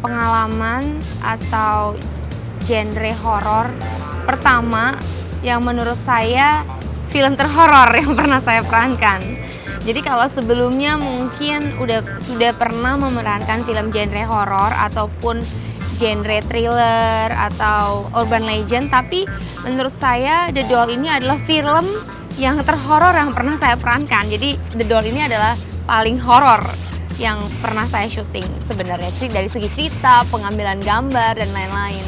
pengalaman atau genre horor pertama yang menurut saya film terhoror yang pernah saya perankan. Jadi kalau sebelumnya mungkin sudah pernah memerankan film genre horor ataupun genre thriller atau urban legend, tapi menurut saya The Doll ini adalah film yang terhoror yang pernah saya perankan. Jadi The Doll ini adalah paling horor yang pernah saya syuting sebenarnya, dari segi cerita, pengambilan gambar dan lain-lain.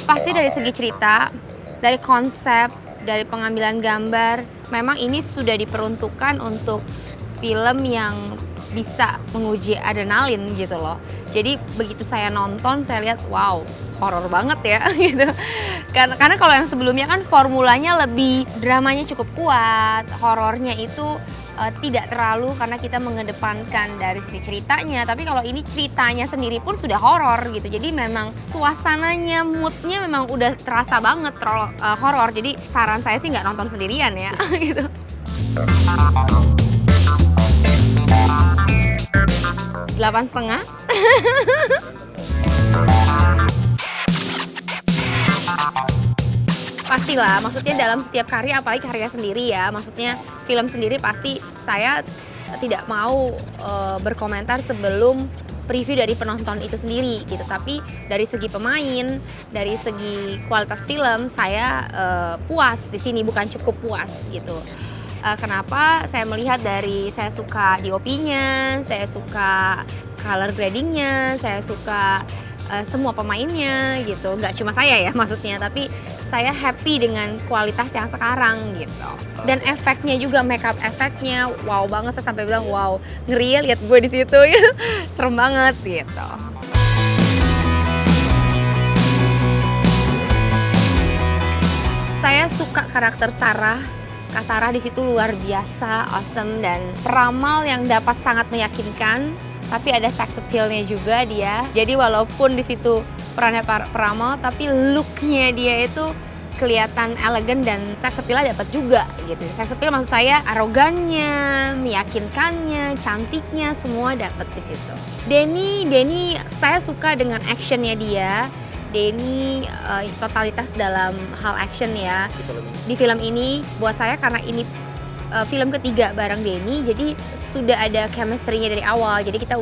Pasti dari segi cerita, dari konsep, dari pengambilan gambar, memang ini sudah diperuntukkan untuk film yang bisa menguji adrenalin gitu loh. Jadi begitu saya nonton, saya lihat wow, horor banget ya gitu. Karena kalau yang sebelumnya kan formulanya lebih, dramanya cukup kuat, horornya itu tidak terlalu karena kita mengedepankan dari sisi ceritanya. Tapi kalau ini ceritanya sendiri pun sudah horor gitu. Jadi memang suasananya, moodnya memang udah terasa banget horor. Jadi saran saya sih nggak nonton sendirian ya gitu. 8,5. Pastilah, maksudnya dalam setiap karya, apalagi karya sendiri ya, maksudnya film sendiri pasti saya tidak mau berkomentar sebelum preview dari penonton itu sendiri gitu. Tapi dari segi pemain, dari segi kualitas film, saya puas di sini, bukan cukup puas gitu. Kenapa? Saya melihat saya suka DOP-nya, saya suka color grading-nya, saya suka semua pemainnya gitu. Nggak cuma saya ya maksudnya, tapi saya happy dengan kualitas yang sekarang gitu. Dan efeknya juga, makeup efeknya wow banget, saya sampai bilang wow, ngeri ya lihat gue di situ ya. Serem banget gitu. Saya suka karakter Sarah. Kak Sarah di situ luar biasa, awesome, dan peramal yang dapat sangat meyakinkan, tapi ada sex appeal-nya juga dia. Jadi walaupun di situ perannya peramal, tapi look-nya dia itu kelihatan elegan dan sex appeal-nya dapat juga gitu. Sex appeal maksud saya arogannya, meyakinkannya, cantiknya, semua dapat di situ. Denny saya suka dengan actionnya dia. Denny totalitas dalam hal action ya di film ini buat saya, karena ini film ketiga bareng Denny, jadi sudah ada chemistry-nya dari awal, jadi kita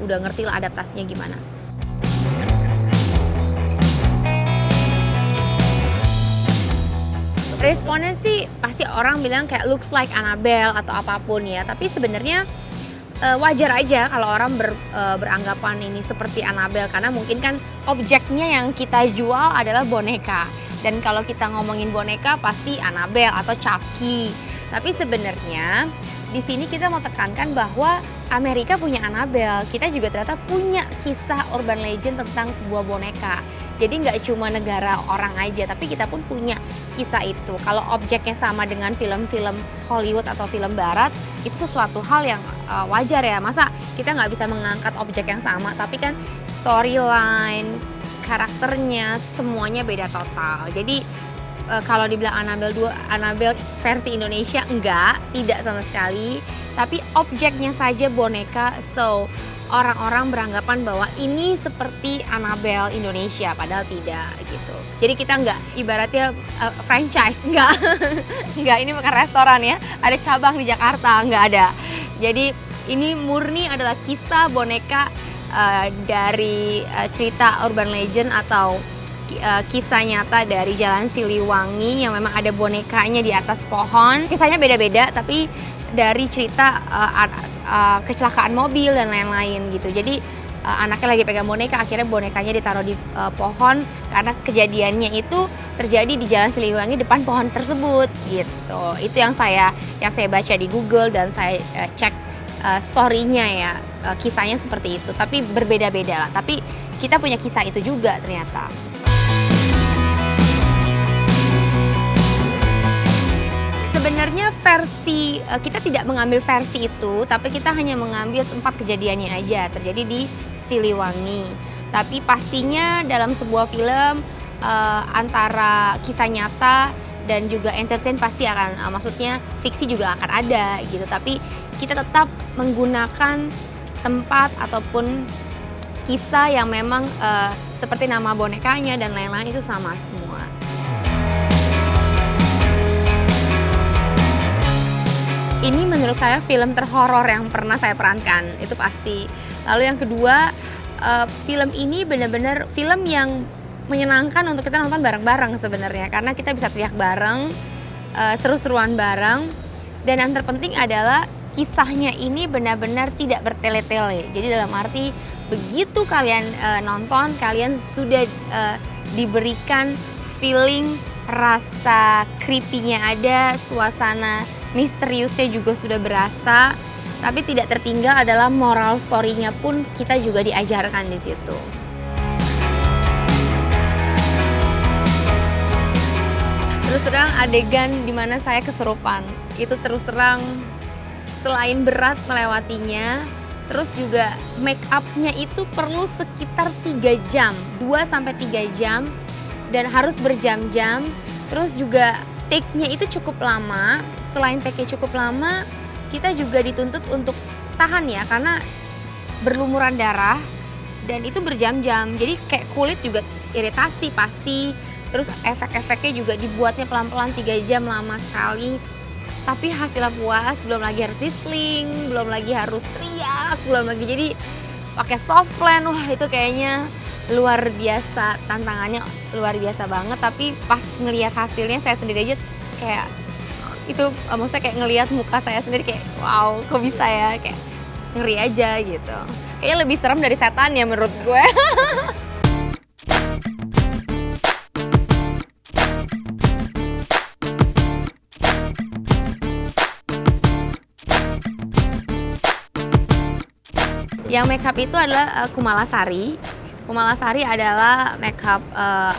udah ngerti lah adaptasinya gimana. Responnya sih pasti orang bilang kayak looks like Annabelle atau apapun ya, tapi sebenarnya wajar aja kalau orang beranggapan ini seperti Annabelle, karena mungkin kan objeknya yang kita jual adalah boneka. Dan kalau kita ngomongin boneka pasti Annabelle atau Chucky. Tapi sebenarnya di sini kita mau tekankan bahwa Amerika punya Annabelle, kita juga ternyata punya kisah urban legend tentang sebuah boneka. Jadi nggak cuma negara orang aja, tapi kita pun punya kisah itu. Kalau objeknya sama dengan film-film Hollywood atau film barat, itu sesuatu hal yang wajar ya. Masa kita nggak bisa mengangkat objek yang sama, tapi kan storyline, karakternya, semuanya beda total. Jadi kalau dibilang Annabelle versi Indonesia, tidak sama sekali. Tapi objeknya saja boneka, so orang-orang beranggapan bahwa ini seperti Annabelle Indonesia, padahal tidak gitu. Jadi kita nggak ibaratnya franchise, nggak ini bukan restoran ya, ada cabang di Jakarta, nggak ada. Jadi ini murni adalah kisah boneka dari cerita urban legend atau kisah nyata dari Jalan Siliwangi yang memang ada bonekanya di atas pohon. Kisahnya beda-beda, tapi dari cerita kecelakaan mobil dan lain-lain gitu. Jadi anaknya lagi pegang boneka, akhirnya bonekanya ditaruh di pohon karena kejadiannya itu terjadi di Jalan Siliwangi depan pohon tersebut gitu. Itu yang saya baca di Google dan saya cek story-nya ya, kisahnya seperti itu. Tapi berbeda-beda lah. Tapi kita punya kisah itu juga ternyata. Sebenarnya versi kita tidak mengambil versi itu, tapi kita hanya mengambil tempat kejadiannya aja, terjadi di Siliwangi. Tapi pastinya dalam sebuah film antara kisah nyata dan juga entertain pasti akan, maksudnya fiksi juga akan ada gitu, tapi kita tetap menggunakan tempat ataupun kisah yang memang seperti nama bonekanya dan lain-lain itu sama semua. Ini menurut saya film terhoror yang pernah saya perankan, itu pasti. Lalu yang kedua, film ini benar-benar film yang menyenangkan untuk kita nonton bareng-bareng sebenarnya, karena kita bisa teriak bareng, seru-seruan bareng, dan yang terpenting adalah kisahnya ini benar-benar tidak bertele-tele. Jadi dalam arti begitu kalian nonton, kalian sudah diberikan feeling rasa creepy-nya ada, suasana misteriusnya juga sudah berasa, tapi tidak tertinggal adalah moral story-nya pun kita juga diajarkan di situ. Terus terang adegan dimana saya kesurupan, itu terus terang selain berat melewatinya, terus juga make up-nya itu perlu sekitar 3 jam, 2-3 jam, dan harus berjam-jam. Terus juga take-nya itu cukup lama. Selain take-nya cukup lama, kita juga dituntut untuk tahan ya, karena berlumuran darah dan itu berjam-jam. Jadi kayak kulit juga iritasi pasti. Terus efek-efeknya juga dibuatnya pelan-pelan 3 jam, lama sekali. Tapi hasilnya puas, belum lagi harus disling, belum lagi harus teriak, belum lagi jadi pakai softland. Wah, itu kayaknya luar biasa, tantangannya luar biasa banget. Tapi pas ngelihat hasilnya saya sendiri aja kayak itu, maksudnya kayak ngelihat muka saya sendiri kayak wow, kok bisa ya, kayak ngeri aja gitu. Kayaknya lebih serem dari setan ya menurut gue. Yang makeup itu adalah Kumalasari. Kumalasari adalah makeup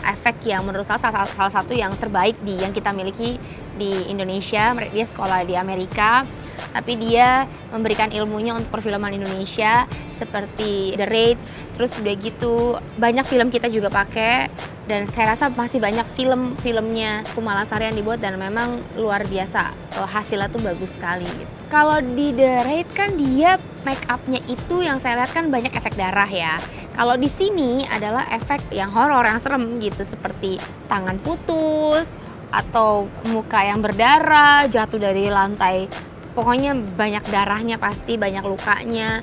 efek yang menurut saya salah satu yang terbaik yang kita miliki di Indonesia. Dia sekolah di Amerika, tapi dia memberikan ilmunya untuk perfilman Indonesia seperti The Raid. Terus udah gitu banyak film kita juga pakai, dan saya rasa masih banyak film-filmnya Kumalasari yang dibuat dan memang luar biasa, hasilnya tuh bagus sekali gitu. Kalau di The Raid kan dia make up-nya itu yang saya lihat kan banyak efek darah ya. Kalau di sini adalah efek yang horor, yang serem gitu, seperti tangan putus atau muka yang berdarah, jatuh dari lantai. Pokoknya banyak darahnya pasti, banyak lukanya.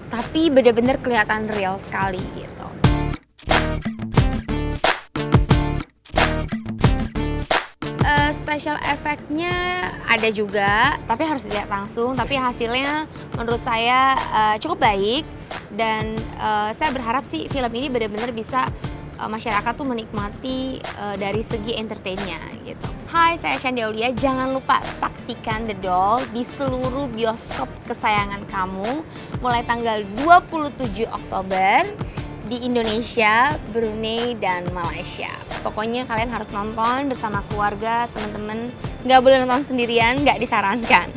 Tapi benar-benar kelihatan real sekali gitu. Special efeknya ada juga, tapi harus dilihat langsung. Tapi hasilnya menurut saya cukup baik, dan saya berharap sih film ini benar-benar bisa masyarakat tuh menikmati dari segi entertainnya gitu. Hai, saya Shandy Aulia. Jangan lupa saksikan The Doll di seluruh bioskop kesayangan kamu mulai tanggal 27 Oktober di Indonesia, Brunei, dan Malaysia. Pokoknya kalian harus nonton bersama keluarga, teman-teman. Nggak boleh nonton sendirian, nggak disarankan.